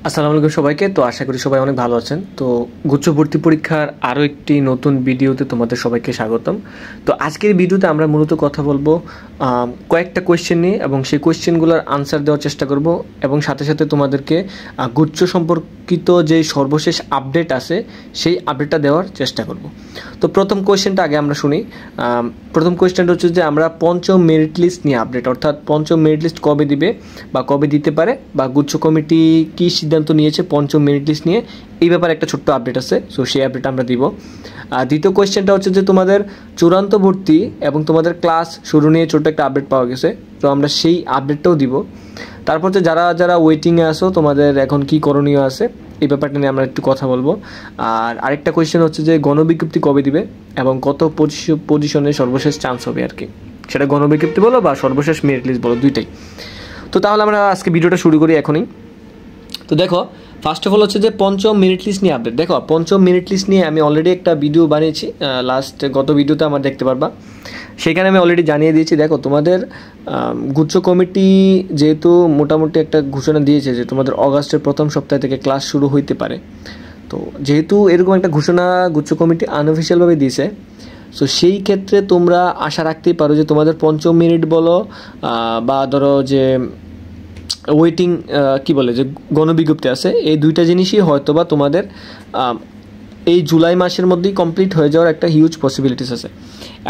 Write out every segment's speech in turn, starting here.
আসসালামু আলাইকুম সবাইকে। তো আশা করি সবাই অনেক ভালো আছেন। তো গুচ্ছ ভর্তি পরীক্ষার আরও একটি নতুন ভিডিওতে তোমাদের সবাইকে স্বাগতম। তো আজকের ভিডিওতে আমরা মূলত কথা বলবো কয়েকটা কোয়েশ্চেন নিয়ে এবং সেই কোয়েশ্চেনগুলোর আনসার দেওয়ার চেষ্টা করব এবং সাথে সাথে তোমাদেরকে গুচ্ছ সম্পর্কিত যে সর্বশেষ আপডেট আছে সেই আপডেটটা দেওয়ার চেষ্টা করব। তো প্রথম কোয়েশ্চেনটা আগে আমরা শুনি। প্রথম কোয়েশ্চেনটা হচ্ছে যে আমরা পঞ্চম মেরিট লিস্ট নিয়ে আপডেট, অর্থাৎ পঞ্চম মেরিট লিস্ট কবে দিবে বা কবে দিতে পারে বা গুচ্ছ কমিটি কী সিদ্ধান্ত নিয়েছে পঞ্চম মেরিট লিস্ট নিয়ে, এই ব্যাপারে একটা ছোট্ট আপডেট আছে। সো সেই আপডেট আমরা দিব। দ্বিতীয় কোয়েশ্চেনটা হচ্ছে যে তোমাদের চূড়ান্ত ভর্তি এবং তোমাদের ক্লাস শুরু নিয়ে ছোট্ট একটা আপডেট পাওয়া গেছে, তো আমরা সেই আপডেটটাও দিব। তারপর যে যারা যারা ওয়েটিংয়ে আসো তোমাদের এখন কি করণীয় আছে এই ব্যাপারটা নিয়ে আমরা একটু কথা বলবো। আর আরেকটা কোয়েশ্চেন হচ্ছে যে গণবিজ্ঞপ্তি কবে দিবে এবং কত পজিশনে সর্বশেষ চান্স হবে আর কি, সেটা গণবিজ্ঞপ্তি বলো বা সর্বশেষ মেরিট লিস্ট বলো, দুইটাই। তো তাহলে আমরা আজকে ভিডিওটা শুরু করি এখনই। তো দেখো, ফার্স্ট অফ অল হচ্ছে যে পঞ্চম মেরিট লিস্ট নিয়ে আপডেট। দেখো, পঞ্চম মেরিট লিস্ট নিয়ে আমি অলরেডি একটা ভিডিও বানিয়েছি, গত ভিডিওতে আমার দেখতে পারবা, সেখানে আমি অলরেডি জানিয়ে দিয়েছি। দেখো, তোমাদের গুচ্ছ কমিটি যেহেতু মোটামুটি একটা ঘোষণা দিয়েছে যে তোমাদের অগাস্টের প্রথম সপ্তাহ থেকে ক্লাস শুরু হইতে পারে, তো যেহেতু এরকম একটা ঘোষণা গুচ্ছ কমিটি আনঅফিসিয়ালভাবে দিয়েছে, সো সেই ক্ষেত্রে তোমরা আশা রাখতেই পারো যে তোমাদের পঞ্চম মেরিট বলো বা ধরো যে ওয়েটিং কি বলে যে গণবিজ্ঞপ্তি আছে, এই দুইটা জিনিসই হয়তো বা তোমাদের এই জুলাই মাসের মধ্যেই কমপ্লিট হয়ে যাওয়ার একটা হিউজ পসিবিলিটিস আছে।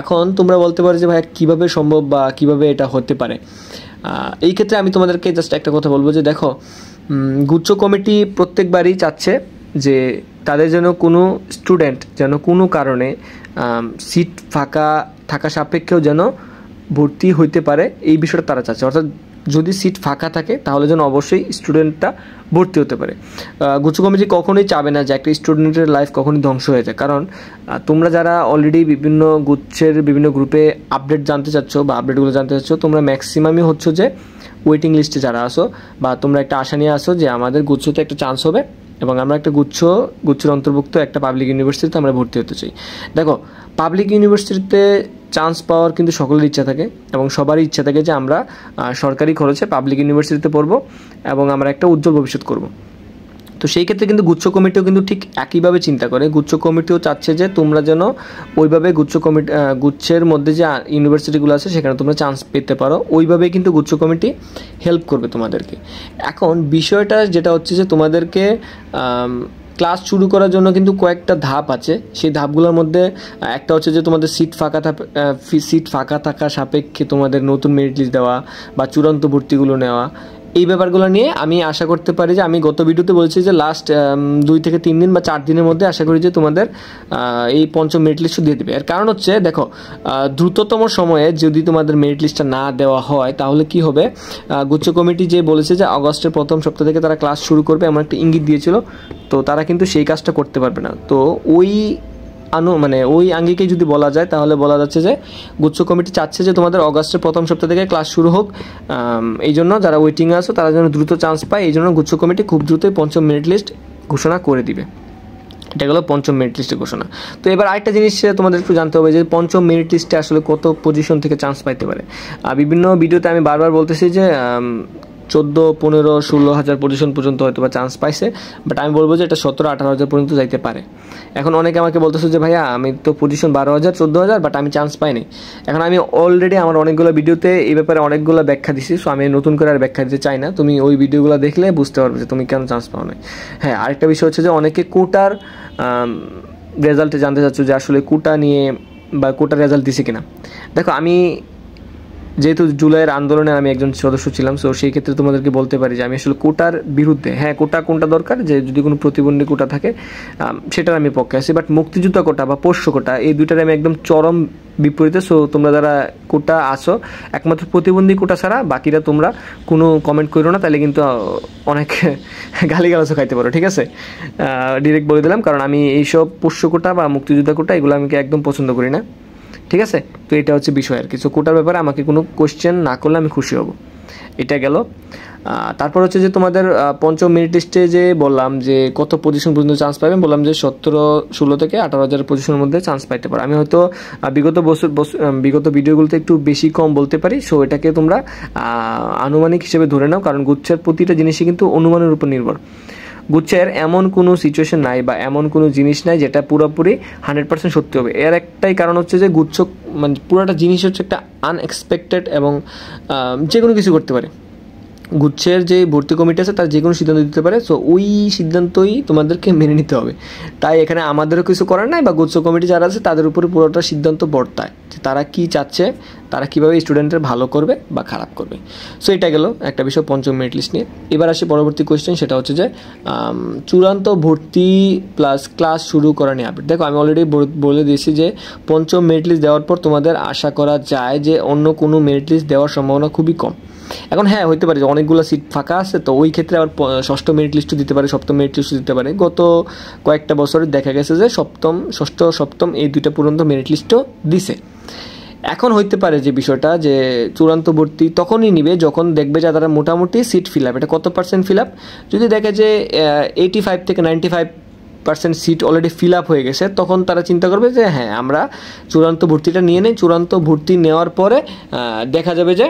এখন তোমরা বলতে পারো যে ভাই কীভাবে সম্ভব বা কীভাবে এটা হতে পারে। এই ক্ষেত্রে আমি তোমাদেরকে জাস্ট একটা কথা বলবো যে দেখো, গুচ্ছ কমিটি প্রত্যেকবারই চাচ্ছে যে তাদের যেন কোনো স্টুডেন্ট যেন কোনো কারণে সিট ফাঁকা থাকা সাপেক্ষেও যেন ভর্তি হইতে পারে, এই বিষয়টা তারা চাচ্ছে। অর্থাৎ যদি সিট ফাঁকা থাকে তাহলে যেন অবশ্যই স্টুডেন্টটা ভর্তি হতে পারে। গুচ্ছ কমিটি কখনোই চাবে না যে একটা স্টুডেন্টের লাইফ কখনোই ধ্বংস হয়ে যায়, কারণ তোমরা যারা অলরেডি বিভিন্ন গুচ্ছের বিভিন্ন গ্রুপে আপডেট জানতে চাচ্ছ বা আপডেটগুলো জানতে চাচ্ছ, তোমরা ম্যাক্সিমামই হচ্ছে যে ওয়েটিং লিস্টে যারা আসো বা তোমরা একটা আশা নিয়ে আসো যে আমাদের গুচ্ছতে একটা চান্স হবে এবং আমরা একটা গুচ্ছের অন্তর্ভুক্ত একটা পাবলিক ইউনিভার্সিটিতে আমরা ভর্তি হতে চাই। দেখো, পাবলিক ইউনিভার্সিটিতে চান্স পাওয়ার কিন্তু সকলের ইচ্ছা থাকে এবং সবারই ইচ্ছা থাকে যে আমরা সরকারি খরচে পাবলিক ইউনিভার্সিটিতে পড়বো এবং আমরা একটা উজ্জ্বল ভবিষ্যৎ করব। তো সেই ক্ষেত্রে কিন্তু গুচ্ছ কমিটিও কিন্তু ঠিক একইভাবে চিন্তা করে। গুচ্ছ কমিটিও চাচ্ছে যে তোমরা যেন ওইভাবে গুচ্ছের মধ্যে যে ইউনিভার্সিটিগুলো আছে সেখানে তোমরা চান্স পেতে পারো, ওইভাবেই কিন্তু গুচ্ছ কমিটি হেল্প করবে তোমাদেরকে। এখন বিষয়টা যেটা হচ্ছে যে তোমাদেরকে ক্লাস শুরু করার জন্য কিন্তু কয়েকটা ধাপ আছে। সেই ধাপগুলোর মধ্যে একটা হচ্ছে যে তোমাদের সিট ফাঁকা থাকা সাপেক্ষে তোমাদের নতুন মেরিট লিস্ট দেওয়া বা চূড়ান্ত ভর্তিগুলো নেওয়া, এই ব্যাপারগুলো নিয়ে আমি আশা করতে পারি যে আমি গত ভিডিওতে বলছি যে লাস্ট 2 থেকে 3 দিন বা 4 দিনের মধ্যে আশা করি যে তোমাদের এই পঞ্চম মেরিট লিস্টও দিয়ে দেবে। এর কারণ হচ্ছে দেখো, দ্রুততম সময়ে যদি তোমাদের মেরিট লিস্টটা না দেওয়া হয় তাহলে কি হবে, গুচ্ছ কমিটি যে বলেছে যে আগস্টের প্রথম সপ্তাহ থেকে তারা ক্লাস শুরু করবে এমন একটা ইঙ্গিত দিয়েছিল, তো তারা কিন্তু সেই কাজটা করতে পারবে না। তো ওই আঙ্গিকেই যদি বলা যায় তাহলে বলা যাচ্ছে যে গুচ্ছ কমিটি চাচ্ছে যে তোমাদের অগাস্টের প্রথম সপ্তাহ থেকে ক্লাস শুরু হোক, এই জন্য যারা ওয়েটিংয়ে আসো তারা যেন দ্রুত চান্স পায়, এই জন্য গুচ্ছ কমিটি খুব দ্রুতই পঞ্চম মেরিট লিস্ট ঘোষণা করে দিবে। এটা গেলো পঞ্চম মেরিট লিস্টের ঘোষণা। তো এবার আরেকটা জিনিস তোমাদের একটু জানতে হবে যে পঞ্চম মেরিট লিস্টে আসলে কত পজিশন থেকে চান্স পাইতে পারে। বিভিন্ন ভিডিওতে আমি বারবার বলতেছি যে 14, 15, 16 হাজার পজিশন পর্যন্ত হয়তো বা চান্স পাইছে, বাট আমি বলবো যে এটা 17, 18 হাজার পর্যন্ত যাইতে পারে। এখন অনেকে আমাকে বলতেছে যে ভাইয়া আমি তো পজিশন 12,000, 14,000, বাট আমি চান্স পাইনি। এখন আমি অলরেডি আমার অনেকগুলো ভিডিওতে এই ব্যাপারে অনেকগুলো ব্যাখ্যা দিছি, সো আমি নতুন করে আর ব্যাখ্যা দিতে চাই না। তুমি ওই ভিডিওগুলো দেখলে বুঝতে পারবে যে তুমি কেন চান্স পাও না। হ্যাঁ, আরেকটা বিষয় হচ্ছে যে অনেকে কোটার রেজাল্টে জানতে চাচ্ছ যে আসলে কোটা নিয়ে বা কোটার রেজাল্ট দিছে কিনা। দেখো, আমি যেহেতু জুলাইয়ের আন্দোলনে আমি একজন সদস্য ছিলাম, সো সেই ক্ষেত্রে তোমাদেরকে বলতে পারি যে আমি আসলে কোটার বিরুদ্ধে। হ্যাঁ, কোনটা দরকার, যে যদি কোনো প্রতিবন্ধী কোটা থাকে সেটার আমি পক্ষে আছি, বাট মুক্তিযোদ্ধা কোটা বা পোষ্য কোটা এই দুইটার আমি একদম চরম বিপরীতে। সো তোমরা যারা কোটা আসো একমাত্র প্রতিবন্ধী কোটা ছাড়া বাকিরা তোমরা কোনো কমেন্ট করো না, তাহলে কিন্তু অনেক গালিগালাজও খাইতে পারো, ঠিক আছে? ডিরেক্ট বলে দিলাম, কারণ আমি এইসব পোষ্য কোটা বা মুক্তিযোদ্ধা কোটা এগুলো আমি একদম পছন্দ করি না, ঠিক আছে? তো এটা হচ্ছে বিষয় আর কি। সো কোটার ব্যাপারে আমাকে কোনো কোশ্চেন না করলে আমি খুশি হব। এটা গেল। তারপর হচ্ছে যে তোমাদের পঞ্চম মেরিট লিস্টে যে বললাম যে কত পজিশন পর্যন্ত চান্স পাবেন, বললাম যে 16 থেকে 18,000 পজিশনের মধ্যে চান্স পাইতে পারো। আমি হয়তো বিগত ভিডিওগুলোতে একটু বেশি কম বলতে পারি, সো এটাকে তোমরা আনুমানিক হিসেবে ধরে নাও, কারণ গুচ্ছের প্রতিটা জিনিসই কিন্তু অনুমানের উপর নির্ভর। গুচ্ছের এমন কোনো সিচুয়েশন নাই বা এমন কোনো জিনিস নাই যেটা পুরোপুরি 100% সত্যি হবে। এর একটাই কারণ হচ্ছে যে গুচ্ছ মানে পুরোটা জিনিস হচ্ছে একটা আনএক্সপেক্টেড এবং যে কোনো কিছু করতে পারে। গুচ্ছের যে ভর্তি কমিটি আছে তার যে কোনো সিদ্ধান্ত দিতে পারে, সো ওই সিদ্ধান্তই তোমাদেরকে মেনে নিতে হবে। তাই এখানে আমাদেরও কিছু করার নাই, বা গুচ্ছ কমিটি যারা আছে তাদের উপরে পুরোটা সিদ্ধান্ত বর্তায় যে তারা কী চাচ্ছে, তারা কীভাবে স্টুডেন্টের ভালো করবে বা খারাপ করবে। সো এটা গেল একটা বিষয় পঞ্চম মেরিট লিস্ট নিয়ে। এবার আসি পরবর্তী কোয়েশ্চেন, সেটা হচ্ছে যে চূড়ান্ত ভর্তি প্লাস ক্লাস শুরু করা নিয়ে আপডেট। দেখো আমি অলরেডি বলে দিয়েছি যে পঞ্চম মেরিট লিস্ট দেওয়ার পর তোমাদের আশা করা যায় যে অন্য কোনো মেরিট লিস্ট দেওয়ার সম্ভাবনা খুবই কম। এখন হ্যাঁ হতে পারে যে অনেকগুলো সিট ফাঁকা আছে, তো ওই ক্ষেত্রে আবার ষষ্ঠ মেরিট লিস্টও দিতে পারে, সপ্তম মেরিট লিস্টও দিতে পারে। গত কয়েকটা বছরে দেখা গেছে যে ষষ্ঠ সপ্তম এই দুইটা পর্যন্ত মেরিট লিস্টও দিছে। এখন হইতে পারে যে বিষয়টা যে চূড়ান্ত ভর্তি তখনই নিবে যখন দেখবে যে তারা মোটামুটি সিট ফিল আপ, এটা কত পার্সেন্ট ফিল আপ, যদি দেখে যে 85 থেকে 95% সিট অলরেডি ফিল আপ হয়ে গেছে, তখন তারা চিন্তা করবে যে হ্যাঁ আমরা চূড়ান্ত ভর্তিটা নিয়ে নেই। চূড়ান্ত ভর্তি নেওয়ার পরে দেখা যাবে যে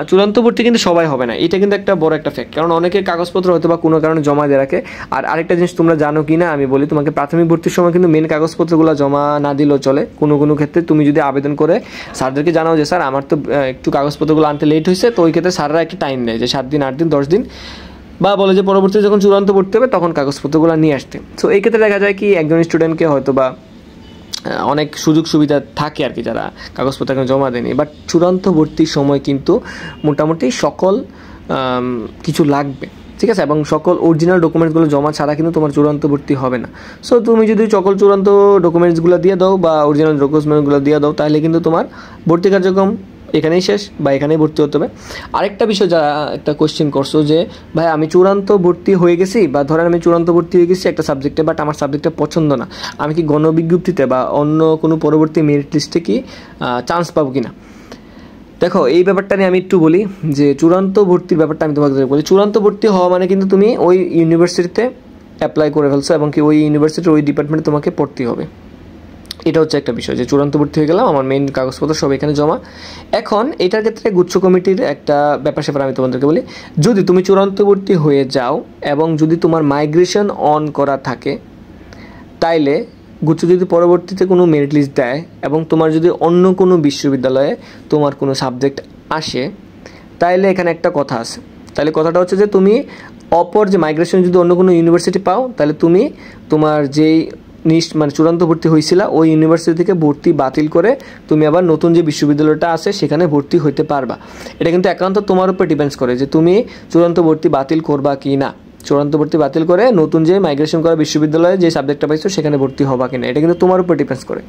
চূড়ান্ত ভর্তি কিন্তু সবাই হবে না, এটা কিন্তু একটা বড় একটা ফ্যাক্ট। কারণ অনেকের কাগজপত্র হয়তো বা কোনো কারণে জমা দিয়ে রাখে। আর আরেকটা জিনিস তোমরা জানো কি না আমি বলি তোমাকে, প্রাথমিক ভর্তির সময় কিন্তু মেন কাগজপত্রগুলো জমা না দিলেও চলে। কোনো কোনো ক্ষেত্রে তুমি যদি আবেদন করে স্যারদেরকে জানাও যে স্যার আমার তো একটু কাগজপত্রগুলো আনতে লেট হয়েছে, তো ওই ক্ষেত্রে স্যাররা একটা টাইম নেয় যে 7 দিন 8 দিন 10 দিন, বা বলে যে পরবর্তীতে যখন চূড়ান্ত ভর্তি হবে তখন কাগজপত্রগুলো নিয়ে আসতে। সো এই ক্ষেত্রে দেখা যায় কি একজন স্টুডেন্টকে হয়তো বা অনেক সুযোগ সুবিধা থাকে আর কি যারা কাগজপত্র এখন জমা দেয়নি, বাট চূড়ান্ত ভর্তির সময় কিন্তু মোটামুটি সকল কিছু লাগবে, ঠিক আছে, এবং সকল অরিজিনাল ডকুমেন্টসগুলো জমা ছাড়া কিন্তু তোমার চূড়ান্ত ভর্তি হবে না। সো তুমি যদি সকল চূড়ান্ত ডকুমেন্টসগুলো দিয়ে দাও বা অরিজিনাল ডকুমেন্টগুলো দিয়ে দাও, তাহলে কিন্তু তোমার ভর্তি কার্যক্রম এখানেই শেষ বা এখানেই ভর্তি হতে হবে। আরেকটা বিষয় যারা একটা কোয়েশ্চেন করছো যে ভাই আমি চূড়ান্ত ভর্তি হয়ে গেছি, বা ধরেন আমি চূড়ান্ত ভর্তি হয়ে গেছি একটা সাবজেক্টে, বাট আমার সাবজেক্টটা পছন্দ না, আমি কি গণবিজ্ঞপ্তিতে বা অন্য কোনো পরবর্তী মেরিট লিস্টে কি চান্স পাবো কি না? দেখো এই ব্যাপারটা নিয়ে আমি একটু বলি যে চূড়ান্ত ভর্তির ব্যাপারটা আমি তোমাকে বলি। চূড়ান্ত ভর্তি হওয়া মানে কিন্তু তুমি ওই ইউনিভার্সিটিতে অ্যাপ্লাই করে ফেলছো এবং কি ওই ইউনিভার্সিটির ওই ডিপার্টমেন্টে তোমাকে পড়তে হবে। এটা হচ্ছে একটা বিষয় যে চূড়ান্ত ভর্তি হয়ে গেলাম, আমার মেইন কাগজপত্র সব এখানে জমা। এখন এটার ক্ষেত্রে গুচ্ছ কমিটির একটা ব্যাপার স্যাপার আমি তোমাদেরকে বলি। যদি তুমি চূড়ান্ত ভর্তি হয়ে যাও এবং যদি তোমার মাইগ্রেশন অন করা থাকে, তাইলে গুচ্ছ যদি পরবর্তীতে কোনো মেরিট লিস্ট দেয় এবং তোমার যদি অন্য কোনো বিশ্ববিদ্যালয়ে তোমার কোনো সাবজেক্ট আসে, তাইলে এখানে একটা কথা আছে। তাহলে কথাটা হচ্ছে যে তুমি অপর যে মাইগ্রেশন যদি অন্য কোনো ইউনিভার্সিটি পাও, তাহলে তুমি তোমার যেই মানে চূড়ান্ত ভর্তি হয়েছিল ওই ইউনিভার্সিটি থেকে ভর্তি বাতিল করে তুমি আবার নতুন যে বিশ্ববিদ্যালয়টা আছে সেখানে ভর্তি হইতে পারবা। এটা কিন্তু একান্ত তোমার উপর ডিপেন্ডস করে যে তুমি চূড়ান্ত ভর্তি বাতিল করবা কি না। চূড়ান্ত ভর্তি বাতিল করে নতুন যে মাইগ্রেশন করা বিশ্ববিদ্যালয়ে যে সাবজেক্টটা পাইছো সেখানে ভর্তি হবা কিনা, এটা কিন্তু তোমার উপর ডিপেন্ডস করে,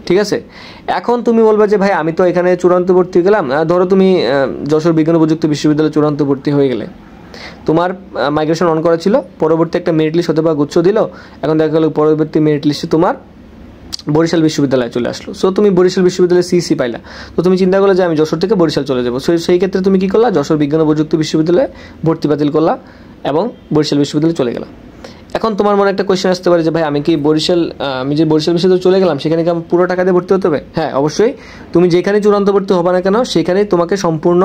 ঠিক আছে। এখন তুমি বলবা যে ভাই আমি তো এখানে চূড়ান্ত ভর্তি গেলাম, ধরো তুমি যশোর বিজ্ঞান ও প্রযুক্তি বিশ্ববিদ্যালয়ে চূড়ান্ত ভর্তি হয়ে গেলে, তোমার মাইগ্রেশন অন করা ছিল, পরবর্তী একটা মেরিট লিস্ট হতে বা গুচ্ছ দিল, এখন দেখা গেল পরবর্তী মেরিট লিস্টে তোমার বরিশাল বিশ্ববিদ্যালয়ে চলে আসলো। সো তুমি বরিশাল বিশ্ববিদ্যালয়ে সিসি পাইলা, তো তুমি চিন্তা করলে যে আমি যশোর থেকে বরিশাল চলে যাবো। সেই ক্ষেত্রে তুমি কী করলা, যশোর বিজ্ঞান ও প্রযুক্তি বিশ্ববিদ্যালয়ে ভর্তি বাতিল করলা এবং বরিশাল বিশ্ববিদ্যালয়ে চলে গেলা। এখন তোমার মনে একটা কোয়েশ্চেন আসতে পারে যে ভাই আমি যে বরিশাল বিশ্ববিদ্যালয়ে চলে গেলাম সেখানে কি আমি পুরো টাকা দিয়ে ভর্তি হতে হবে? হ্যাঁ অবশ্যই, তুমি যেখানে চূড়ান্ত ভর্তি হবে না কেন সেখানেই তোমাকে সম্পূর্ণ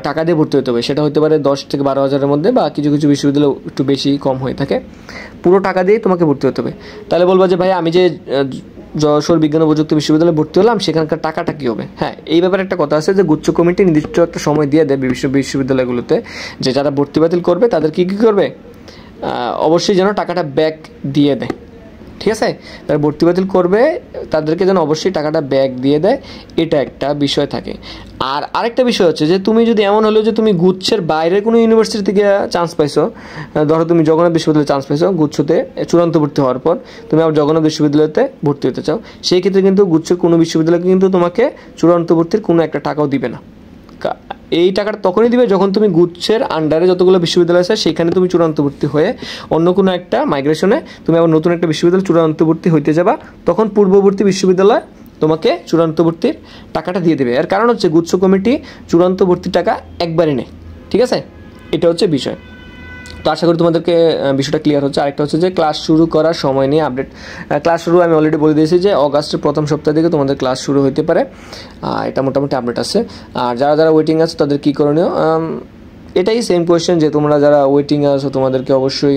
টাকা দিয়ে ভর্তি হতে হবে। সেটা হতে পারে 10 থেকে 12 হাজারের মধ্যে, বা কিছু কিছু বিশ্ববিদ্যালয় একটু বেশি কম হয়ে থাকে। পুরো টাকা দিয়েই তোমাকে ভর্তি হতে হবে। তাহলে বলবো যে ভাই আমি যে যশোর বিজ্ঞান ও প্রযুক্তি বিশ্ববিদ্যালয়ে ভর্তি হলাম সেখানকার টাকাটা কী হবে? হ্যাঁ এই ব্যাপারে একটা কথা আছে যে গুচ্ছ কমিটি নির্দিষ্ট একটা সময় দিয়ে দেয় বিশ্ববিদ্যালয়গুলোতে যে যারা ভর্তি বাতিল করবে তাদের কী করবে, অবশ্যই যেন টাকাটা ব্যাক দিয়ে দেয়, ঠিক আছে। তারা ভর্তি বাতিল করবে তাদেরকে যেন অবশ্যই টাকাটা ব্যাক দিয়ে দেয়, এটা একটা বিষয় থাকে। আর আরেকটা বিষয় হচ্ছে যে তুমি যদি এমন হলো যে তুমি গুচ্ছের বাইরের কোনো ইউনিভার্সিটি থেকে চান্স পাইছো, ধরো তুমি জগন্নাথ বিশ্ববিদ্যালয়ে চান্স পাইছো গুচ্ছতে চূড়ান্ত ভর্তি হওয়ার পর, তুমি আবার জগন্নাথ বিশ্ববিদ্যালয়তে ভর্তি হতে চাও, সেই ক্ষেত্রে কিন্তু গুচ্ছের কোনো বিশ্ববিদ্যালয় কিন্তু তোমাকে চূড়ান্ত ভর্তির কোনো একটা টাকাও দিবে না। এই টাকাটা তখনই দিবে যখন তুমি গুচ্ছের আন্ডারে যতগুলো বিশ্ববিদ্যালয় আছে সেখানে তুমি চূড়ান্ত ভর্তি হয়ে অন্য কোনো একটা মাইগ্রেশনে তুমি আবার নতুন একটা বিশ্ববিদ্যালয় চূড়ান্ত ভর্তি হইতে যাবা, তখন পূর্ববর্তী বিশ্ববিদ্যালয় তোমাকে চূড়ান্ত ভর্তির টাকাটা দিয়ে দেবে। এর কারণ হচ্ছে গুচ্ছ কমিটি চূড়ান্ত ভর্তির টাকা একবারে নেয়, ঠিক আছে, এটা হচ্ছে বিষয়। তো আশা করি তোমাদেরকে বিষয়টা ক্লিয়ার হচ্ছে। আরেকটা হচ্ছে যে ক্লাস শুরু করার সময় নিয়ে আপডেট। ক্লাস শুরু আমি অলরেডি বলে দিয়েছি যে অগাস্টের প্রথম সপ্তাহ থেকে তোমাদের ক্লাস শুরু হতে পারে, এটা মোটামুটি আপডেট আছে। আর যারা যারা ওয়েটিং আছে তাদের কী করণীয়, এটাই সেম কোয়েশ্চেন যে তোমরা যারা ওয়েটিংয়ে আছো তোমাদেরকে অবশ্যই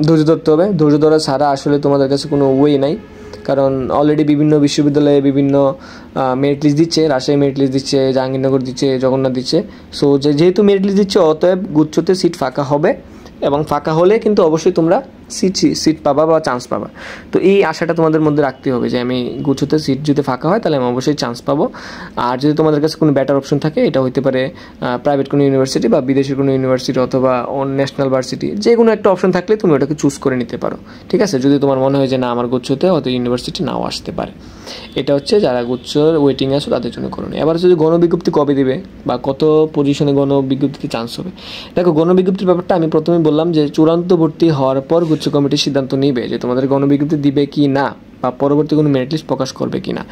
ধৈর্য ধরতে হবে। ধৈর্য ধরা ছাড়া আসলে তোমাদের কাছে কোনো ওয়ে নাই, কারণ অলরেডি বিভিন্ন বিশ্ববিদ্যালয়ে বিভিন্ন মেরিট লিস্ট দিচ্ছে, রাজশাহী মেরিট লিস্ট দিচ্ছে, জাহাঙ্গীরনগর দিচ্ছে, জগন্নাথ দিচ্ছে। সো যেহেতু মেরিট লিস্ট দিচ্ছে, অতএব গুচ্ছতে সিট ফাঁকা হবে, এবং ফাঁকা হলে কিন্তু অবশ্যই তোমরা সিট পাবা বা চান্স পাবা। তো এই আশাটা তোমাদের মধ্যে রাখতে হবে যে আমি গুচ্ছতে সিট যদি ফাঁকা হয় তাহলে আমি অবশ্যই চান্স পাবো। আর যদি তোমাদের কাছে কোনো বেটার অপশন থাকে, এটা হতে পারে প্রাইভেট কোনো ইউনিভার্সিটি বা বিদেশের কোনো ইউনিভার্সিটি অথবা ন্যাশনাল ভার্সিটি, যে কোনো একটা অপশন থাকলে তুমি ওটাকে চুজ করে নিতে পারো। ঠিক আছে, যদি তোমার মনে হয় যে না আমার গুচ্ছতে হয়তো ইউনিভার্সিটি নাও আসতে পারে। এটা হচ্ছে যারা গুচ্ছর ওয়েটিং আছো তাদের জন্য করণীয়। এবার যদি গণবিজ্ঞপ্তি কবে দিবে বা কত পজিশনে গণবিজ্ঞপ্তিতে চান্স হবে, দেখো গণবিজ্ঞপ্তির ব্যাপারটা আমি প্রথমেই বললাম যে চূড়ান্ত ভর্তি হওয়ার পর গুচ্ছ কমিটি সিদ্ধান্ত নিবে যে তোমাদের গণবিজ্ঞপ্তি দিবে কি না, বা পরবর্তী কোনো মেরিট লিস্ট প্রকাশ করবে কি না।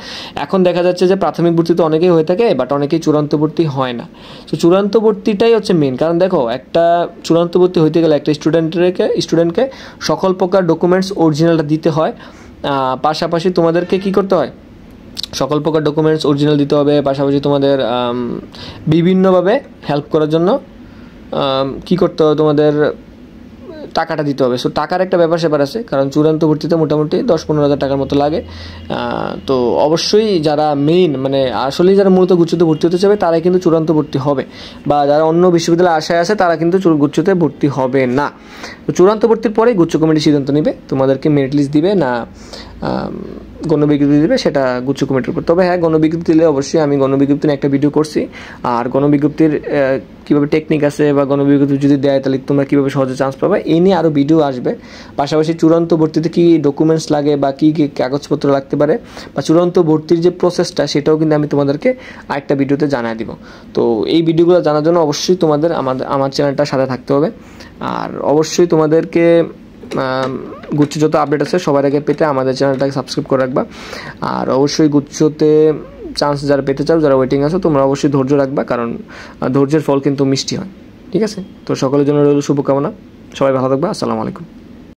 এখন দেখা যাচ্ছে যে প্রাথমিক ভর্তি তো অনেকেই হয়ে থাকে, বাট অনেকেই চূড়ান্ত ভর্তি হয় না। তো চূড়ান্ত ভর্তিটাই হচ্ছে মেন, কারণ দেখো একটা চূড়ান্ত ভর্তি হইতে গেলে একটা স্টুডেন্টকে সকল প্রকার ডকুমেন্টস অরিজিনালটা দিতে হয়। পাশাপাশি তোমাদেরকে কি করতে হয়, সকল প্রকার ডকুমেন্টস অরিজিনাল দিতে হবে, পাশাপাশি তোমাদের বিভিন্নভাবে হেল্প করার জন্য কি করতে হবে, তোমাদের টাকাটা দিতে হবে। সো টাকার একটা ব্যাপার স্যাপার আছে, কারণ চূড়ান্ত ভর্তিতে মোটামুটি 10-15 হাজার টাকার মতো লাগে। তো অবশ্যই যারা মেইন মানে আসলেই যারা মূলত গুচ্ছতে ভর্তি হতে চাবে তারাই কিন্তু চূড়ান্ত ভর্তি হবে, বা যারা অন্য বিশ্ববিদ্যালয়ে আশায় আছে তারা কিন্তু গুচ্ছতে ভর্তি হবে না। তো চূড়ান্ত ভর্তির পরেই গুচ্ছ কমিটি সিদ্ধান্ত নেবে তোমাদেরকে মেরিট লিস্ট দিবে না গণবিজ্ঞপ্তি দিবে, সেটা গুচ্ছ কমিটির উপর। তবে হ্যাঁ, গণবিজ্ঞপ্তি দিলে অবশ্যই আমি গণবিজ্ঞপ্তি নিয়ে একটা ভিডিও করছি, আর গণবিজ্ঞপ্তির কীভাবে টেকনিক আছে বা গণবিজ্ঞপ্তি যদি দেয় তাহলে তোমরা কীভাবে সহজে চান্স পাবে, এই নিয়ে আরও ভিডিও আসবে। পাশাপাশি চূড়ান্ত ভর্তিতে কী ডকুমেন্টস লাগে বা কী কী কাগজপত্র লাগতে পারে বা চূড়ান্ত ভর্তির যে প্রসেসটা সেটাও কিন্তু আমি তোমাদেরকে আরেকটা ভিডিওতে জানিয়ে দিব। তো এই ভিডিওগুলো জানার জন্য অবশ্যই তোমাদের আমার চ্যানেলটার সাথে থাকতে হবে। আর অবশ্যই তোমাদেরকে গুচ্ছ যত আপডেট আছে সবার আগে পেতে আমাদের চ্যানেলটাকে সাবস্ক্রাইব করে রাখবা। আর অবশ্যই গুচ্ছতে চান্স যারা পেতে চাও, যারা ওয়েটিং আছো, তোমরা অবশ্যই ধৈর্য রাখবা, কারণ ধৈর্যের ফল কিন্তু মিষ্টি হয়। ঠিক আছে, তো সকলের জন্য রইল শুভকামনা। সবাই ভালো থাকবা। আসসালামু আলাইকুম।